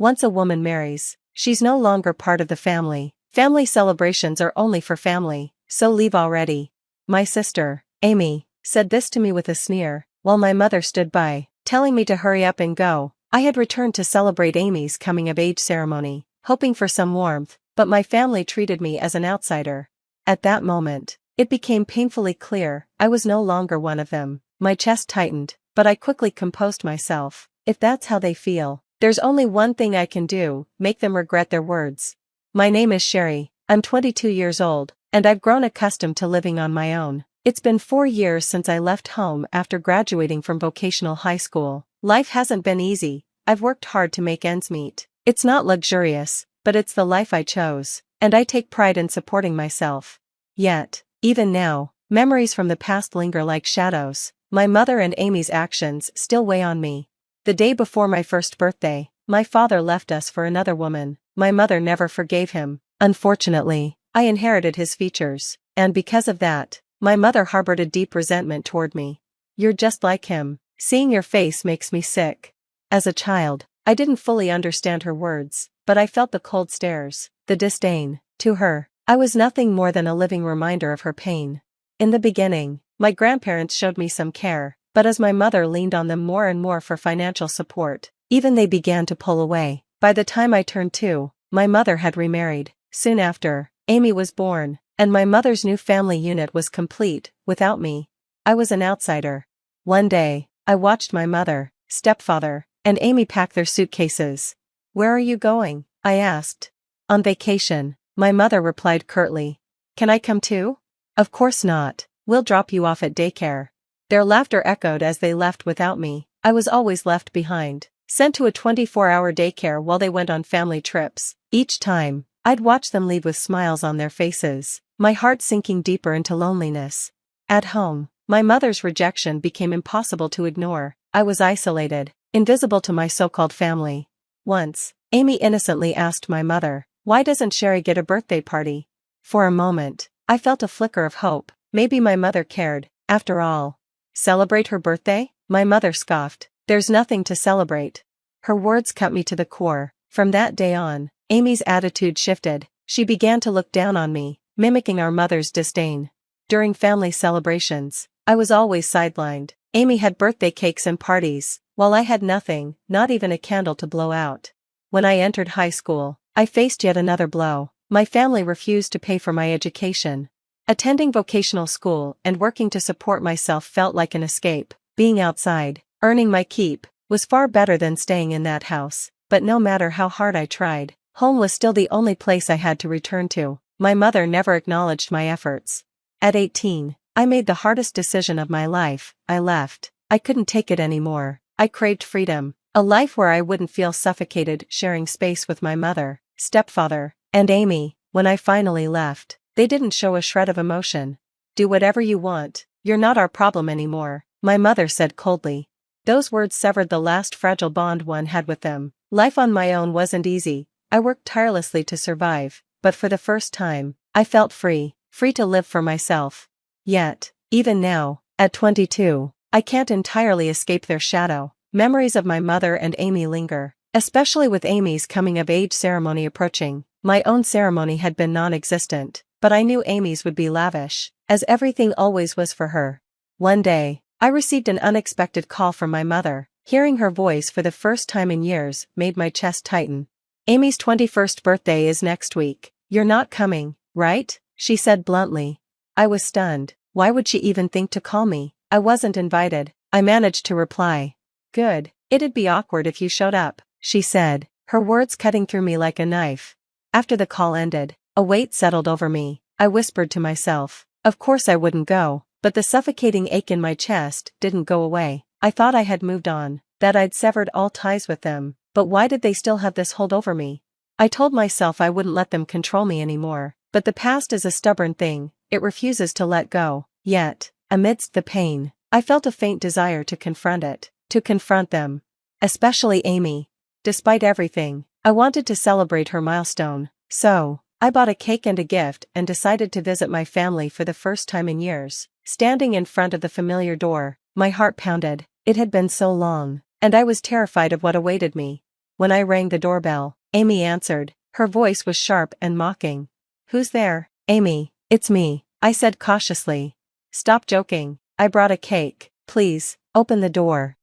Once a woman marries, she's no longer part of the family. Family celebrations are only for family, so leave already. My sister, Amy, said this to me with a sneer, while my mother stood by, telling me to hurry up and go. I had returned to celebrate Amy's coming-of-age ceremony, hoping for some warmth, but my family treated me as an outsider. At that moment, it became painfully clear I was no longer one of them. My chest tightened, but I quickly composed myself. If that's how they feel, there's only one thing I can do: make them regret their words. My name is Sherry, I'm 22 years old, and I've grown accustomed to living on my own. It's been 4 years since I left home after graduating from vocational high school. Life hasn't been easy. I've worked hard to make ends meet. It's not luxurious, but it's the life I chose, and I take pride in supporting myself. Yet, even now, memories from the past linger like shadows. My mother and Amy's actions still weigh on me. The day before my first birthday, my father left us for another woman. My mother never forgave him. Unfortunately, I inherited his features, and because of that, my mother harbored a deep resentment toward me. You're just like him. Seeing your face makes me sick. As a child, I didn't fully understand her words, but I felt the cold stares, the disdain. To her, I was nothing more than a living reminder of her pain. In the beginning, my grandparents showed me some care, but as my mother leaned on them more and more for financial support, even they began to pull away. By the time I turned 2, my mother had remarried. Soon after, Amy was born, and my mother's new family unit was complete. Without me, I was an outsider. One day, I watched my mother, stepfather, and Amy pack their suitcases. "Where are you going?" I asked. "On vacation," my mother replied curtly. "Can I come too?" "Of course not. We'll drop you off at daycare." Their laughter echoed as they left without me. I was always left behind, sent to a 24-hour daycare while they went on family trips. Each time, I'd watch them leave with smiles on their faces, my heart sinking deeper into loneliness. At home, my mother's rejection became impossible to ignore. I was isolated, invisible to my so-called family. Once, Amy innocently asked my mother, "Why doesn't Sherry get a birthday party?" For a moment, I felt a flicker of hope. Maybe my mother cared, after all. "Celebrate her birthday?" My mother scoffed. "There's nothing to celebrate." Her words cut me to the core. From that day on, Amy's attitude shifted. She began to look down on me, mimicking our mother's disdain. During family celebrations, I was always sidelined. Amy had birthday cakes and parties, while I had nothing, not even a candle to blow out. When I entered high school, I faced yet another blow. My family refused to pay for my education. Attending vocational school and working to support myself felt like an escape. Being outside, earning my keep, was far better than staying in that house. But no matter how hard I tried, home was still the only place I had to return to. My mother never acknowledged my efforts. At 18, I made the hardest decision of my life. I left. I couldn't take it anymore. I craved freedom, a life where I wouldn't feel suffocated sharing space with my mother, stepfather, and Amy. When I finally left, they didn't show a shred of emotion. "Do whatever you want, you're not our problem anymore," my mother said coldly. Those words severed the last fragile bond one had with them. Life on my own wasn't easy. I worked tirelessly to survive, but for the first time, I felt free to live for myself. Yet, even now, at 22, I can't entirely escape their shadow. Memories of my mother and Amy linger, especially with Amy's coming-of-age ceremony approaching. My own ceremony had been non-existent, but I knew Amy's would be lavish, as everything always was for her. One day, I received an unexpected call from my mother. Hearing her voice for the first time in years made my chest tighten. "Amy's 21st birthday is next week. You're not coming, right?" she said bluntly. I was stunned. Why would she even think to call me? I wasn't invited. I managed to reply. "Good. It'd be awkward if you showed up," she said, her words cutting through me like a knife. After the call ended, a weight settled over me. I whispered to myself, of course I wouldn't go, but the suffocating ache in my chest didn't go away. I thought I had moved on, that I'd severed all ties with them, but why did they still have this hold over me? I told myself I wouldn't let them control me anymore, but the past is a stubborn thing, it refuses to let go. Yet, amidst the pain, I felt a faint desire to confront it, to confront them. Especially Amy. Despite everything, I wanted to celebrate her milestone, so I bought a cake and a gift and decided to visit my family for the first time in years. Standing in front of the familiar door, my heart pounded. It had been so long, and I was terrified of what awaited me. When I rang the doorbell, Amy answered. Her voice was sharp and mocking. "Who's there?" "Amy, it's me," I said cautiously. "Stop joking. I brought a cake. Please, open the door."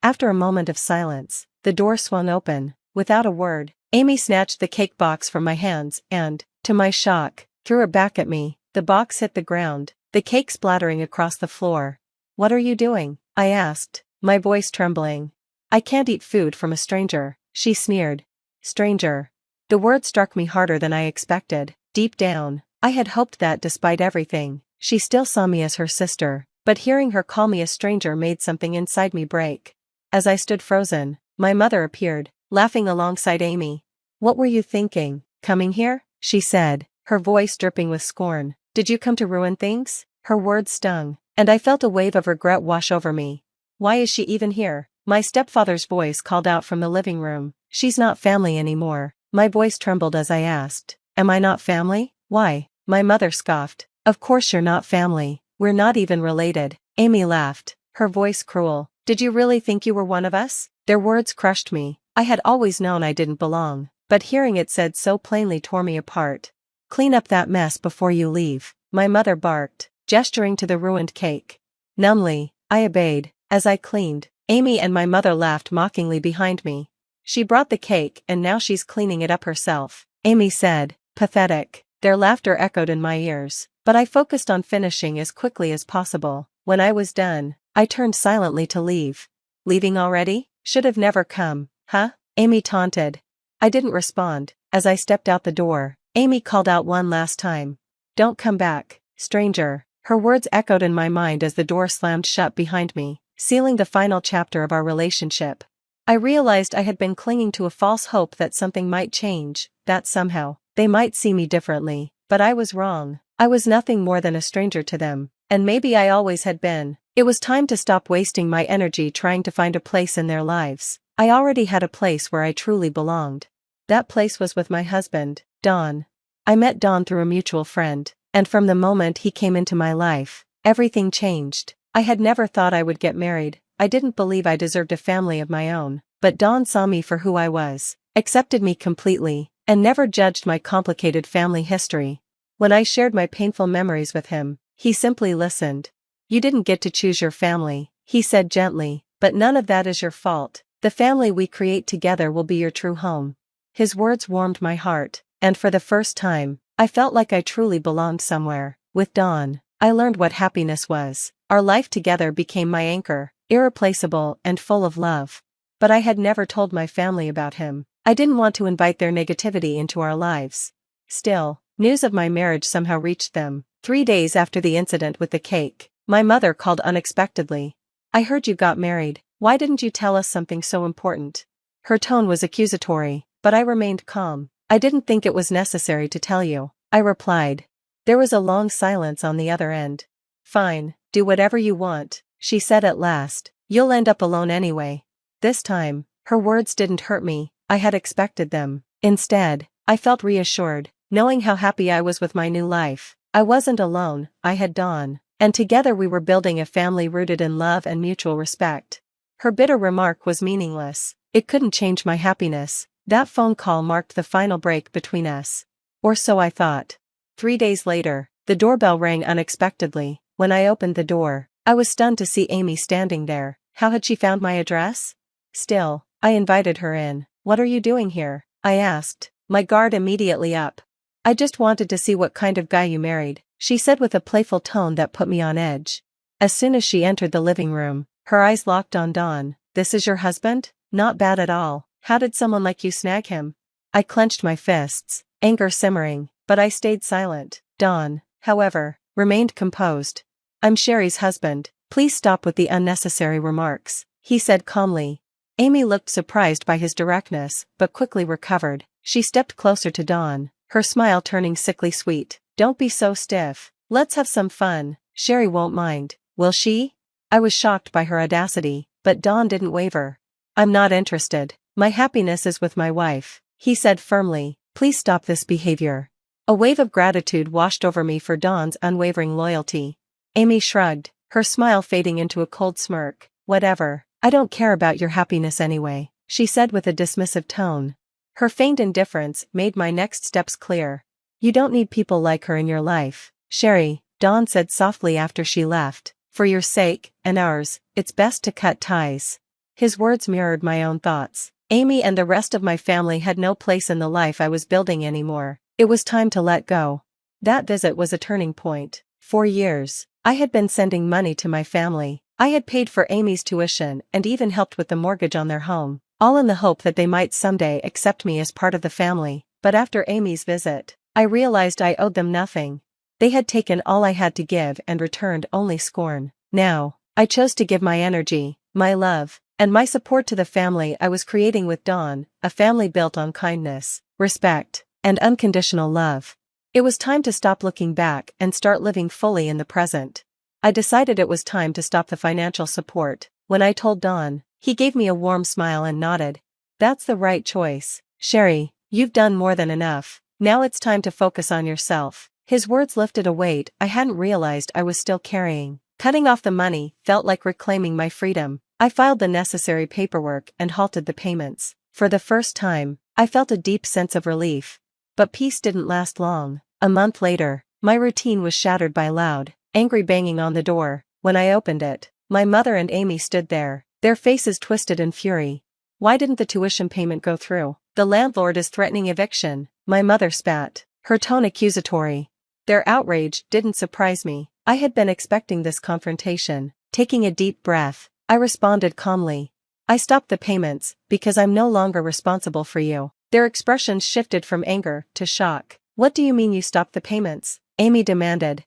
After a moment of silence, the door swung open. Without a word, Amy snatched the cake box from my hands and, to my shock, threw it back at me. The box hit the ground, the cake splattering across the floor. "What are you doing?" I asked, my voice trembling. "I can't eat food from a stranger," she sneered. Stranger. The word struck me harder than I expected. Deep down, I had hoped that despite everything, she still saw me as her sister, but hearing her call me a stranger made something inside me break. As I stood frozen, my mother appeared, laughing alongside Amy. "What were you thinking, coming here?" she said, her voice dripping with scorn. "Did you come to ruin things?" Her words stung, and I felt a wave of regret wash over me. "Why is she even here?" My stepfather's voice called out from the living room. "She's not family anymore." My voice trembled as I asked, "Am I not family?" "Why?" My mother scoffed. "Of course you're not family. We're not even related." Amy laughed, her voice cruel. "Did you really think you were one of us?" Their words crushed me. I had always known I didn't belong, but hearing it said so plainly tore me apart. "Clean up that mess before you leave," my mother barked, gesturing to the ruined cake. Numbly, I obeyed. As I cleaned, Amy and my mother laughed mockingly behind me. "She brought the cake and now she's cleaning it up herself," Amy said. Pathetic. Their laughter echoed in my ears, but I focused on finishing as quickly as possible. When I was done, I turned silently to leave. "Leaving already? Should have never come, huh?" Amy taunted. I didn't respond. As I stepped out the door, Amy called out one last time. "Don't come back, stranger." Her words echoed in my mind as the door slammed shut behind me, sealing the final chapter of our relationship. I realized I had been clinging to a false hope that something might change, that somehow, they might see me differently, but I was wrong. I was nothing more than a stranger to them, and maybe I always had been. It was time to stop wasting my energy trying to find a place in their lives. I already had a place where I truly belonged. That place was with my husband, Don. I met Don through a mutual friend, and from the moment he came into my life, everything changed. I had never thought I would get married. I didn't believe I deserved a family of my own, but Don saw me for who I was, accepted me completely, and never judged my complicated family history. When I shared my painful memories with him, he simply listened. "You didn't get to choose your family," he said gently, "but none of that is your fault. The family we create together will be your true home." His words warmed my heart, and for the first time, I felt like I truly belonged somewhere. With Don, I learned what happiness was. Our life together became my anchor, irreplaceable and full of love. But I had never told my family about him. I didn't want to invite their negativity into our lives. Still, news of my marriage somehow reached them. 3 days after the incident with the cake, my mother called unexpectedly. "I heard you got married. Why didn't you tell us something so important?" Her tone was accusatory, but I remained calm. "I didn't think it was necessary to tell you," I replied. There was a long silence on the other end. "Fine, do whatever you want," she said at last. "You'll end up alone anyway." This time, her words didn't hurt me. I had expected them. Instead, I felt reassured, knowing how happy I was with my new life. I wasn't alone, I had Dawn, and together we were building a family rooted in love and mutual respect. Her bitter remark was meaningless. It couldn't change my happiness. That phone call marked the final break between us. Or so I thought. 3 days later, the doorbell rang unexpectedly. When I opened the door, I was stunned to see Amy standing there. How had she found my address? Still, I invited her in. "What are you doing here?" I asked, my guard immediately up. "I just wanted to see what kind of guy you married," she said with a playful tone that put me on edge. As soon as she entered the living room, her eyes locked on Don. "This is your husband? Not bad at all. How did someone like you snag him?" I clenched my fists, anger simmering, but I stayed silent. Don, however, remained composed. "I'm Sherry's husband. Please stop with the unnecessary remarks," he said calmly. Amy looked surprised by his directness, but quickly recovered. She stepped closer to Don, her smile turning sickly sweet. "Don't be so stiff. Let's have some fun. Sherry won't mind, will she?" I was shocked by her audacity, but Don didn't waver. "I'm not interested. My happiness is with my wife," he said firmly. "Please stop this behavior." A wave of gratitude washed over me for Don's unwavering loyalty. Amy shrugged, her smile fading into a cold smirk. "Whatever. I don't care about your happiness anyway." she said with a dismissive tone. Her feigned indifference made my next steps clear. You don't need people like her in your life, Sherry, Don said softly after she left. For your sake, and ours, it's best to cut ties. His words mirrored my own thoughts. Amy and the rest of my family had no place in the life I was building anymore. It was time to let go. That visit was a turning point. For years, I had been sending money to my family. I had paid for Amy's tuition and even helped with the mortgage on their home, all in the hope that they might someday accept me as part of the family. But after Amy's visit, I realized I owed them nothing. They had taken all I had to give and returned only scorn. Now, I chose to give my energy, my love, and my support to the family I was creating with Dawn, a family built on kindness, respect, and unconditional love. It was time to stop looking back and start living fully in the present. I decided it was time to stop the financial support. When I told Don, he gave me a warm smile and nodded. That's the right choice, Sherry, you've done more than enough. Now it's time to focus on yourself. His words lifted a weight I hadn't realized I was still carrying. Cutting off the money felt like reclaiming my freedom. I filed the necessary paperwork and halted the payments. For the first time, I felt a deep sense of relief. But peace didn't last long. A month later, my routine was shattered by loud, angry banging on the door. When I opened it, my mother and Amy stood there, their faces twisted in fury. Why didn't the tuition payment go through? The landlord is threatening eviction, my mother spat, her tone accusatory. Their outrage didn't surprise me. I had been expecting this confrontation. Taking a deep breath, I responded calmly. I stopped the payments because I'm no longer responsible for you. Their expressions shifted from anger to shock. What do you mean you stopped the payments? Amy demanded.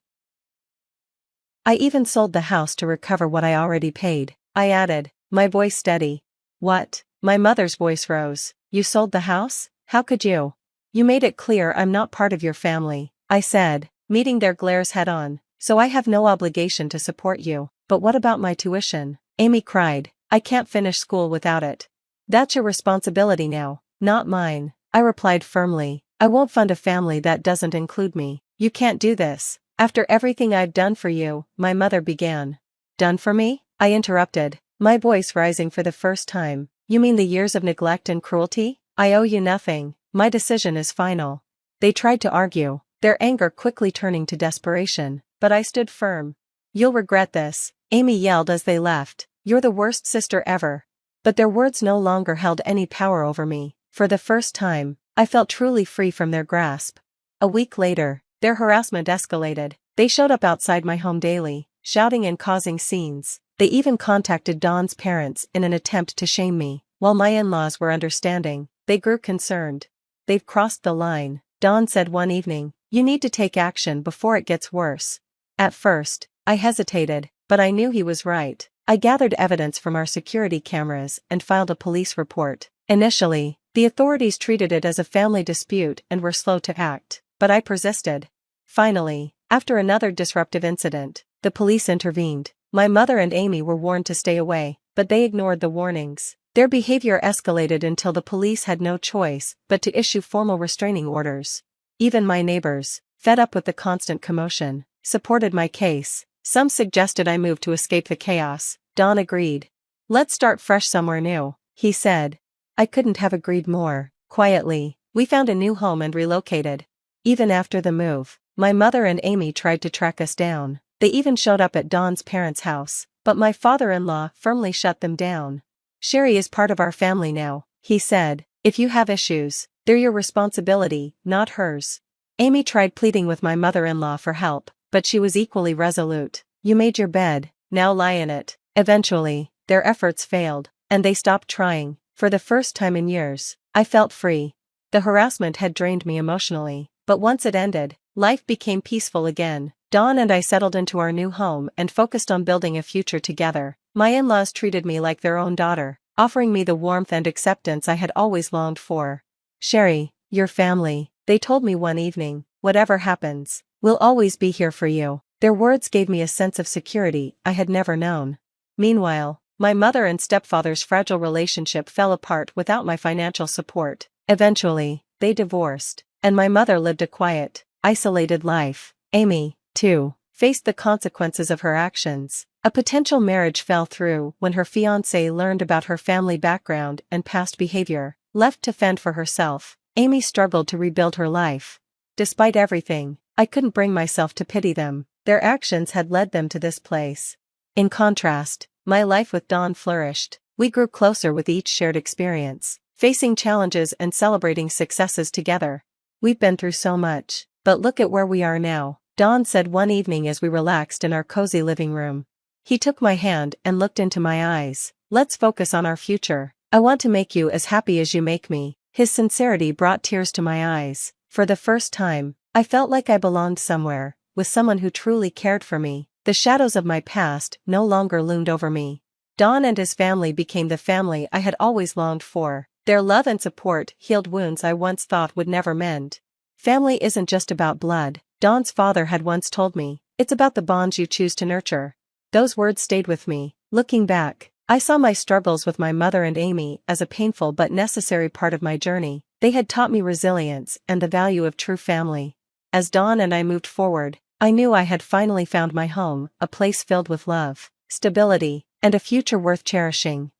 I even sold the house to recover what I already paid, I added, my voice steady. What? My mother's voice rose. You sold the house? How could you? You made it clear I'm not part of your family, I said, meeting their glares head-on, so I have no obligation to support you. But what about my tuition? Amy cried. I can't finish school without it. That's your responsibility now, not mine, I replied firmly. I won't fund a family that doesn't include me. You can't do this. After everything I've done for you, my mother began. Done for me? I interrupted, my voice rising for the first time. You mean the years of neglect and cruelty? I owe you nothing. My decision is final. They tried to argue, their anger quickly turning to desperation, but I stood firm. You'll regret this, Amy yelled as they left. You're the worst sister ever. But their words no longer held any power over me. For the first time, I felt truly free from their grasp. A week later, their harassment escalated. They showed up outside my home daily, shouting and causing scenes. They even contacted Dawn's parents in an attempt to shame me. While my in-laws were understanding, they grew concerned. They've crossed the line, Dawn said one evening. You need to take action before it gets worse. At first, I hesitated, but I knew he was right. I gathered evidence from our security cameras and filed a police report. Initially, the authorities treated it as a family dispute and were slow to act, but I persisted. Finally, after another disruptive incident, the police intervened. My mother and Amy were warned to stay away, but they ignored the warnings. Their behavior escalated until the police had no choice but to issue formal restraining orders. Even my neighbors, fed up with the constant commotion, supported my case. Some suggested I move to escape the chaos. Don agreed. Let's start fresh somewhere new, he said. I couldn't have agreed more. Quietly, we found a new home and relocated. Even after the move, my mother and Amy tried to track us down. They even showed up at Dawn's parents' house, but my father-in-law firmly shut them down. Sherry is part of our family now, he said. If you have issues, they're your responsibility, not hers. Amy tried pleading with my mother-in-law for help, but she was equally resolute. You made your bed, now lie in it. Eventually, their efforts failed, and they stopped trying. For the first time in years, I felt free. The harassment had drained me emotionally, but once it ended, life became peaceful again. Dawn and I settled into our new home and focused on building a future together. My in-laws treated me like their own daughter, offering me the warmth and acceptance I had always longed for. Sherry, your family, they told me one evening, whatever happens, we'll always be here for you. Their words gave me a sense of security I had never known. Meanwhile, my mother and stepfather's fragile relationship fell apart without my financial support. Eventually, they divorced, and my mother lived a quiet, isolated life. Amy, too, faced the consequences of her actions. A potential marriage fell through when her fiancé learned about her family background and past behavior. Left to fend for herself, Amy struggled to rebuild her life. Despite everything, I couldn't bring myself to pity them. Their actions had led them to this place. In contrast, my life with Dawn flourished. We grew closer with each shared experience, facing challenges and celebrating successes together. We've been through so much, but look at where we are now, Dawn said one evening as we relaxed in our cozy living room. He took my hand and looked into my eyes. Let's focus on our future. I want to make you as happy as you make me. His sincerity brought tears to my eyes. For the first time, I felt like I belonged somewhere, with someone who truly cared for me. The shadows of my past no longer loomed over me. Dawn and his family became the family I had always longed for. Their love and support healed wounds I once thought would never mend. Family isn't just about blood, Dawn's father had once told me. It's about the bonds you choose to nurture. Those words stayed with me. Looking back, I saw my struggles with my mother and Amy as a painful but necessary part of my journey. They had taught me resilience and the value of true family. As Dawn and I moved forward, I knew I had finally found my home, a place filled with love, stability, and a future worth cherishing.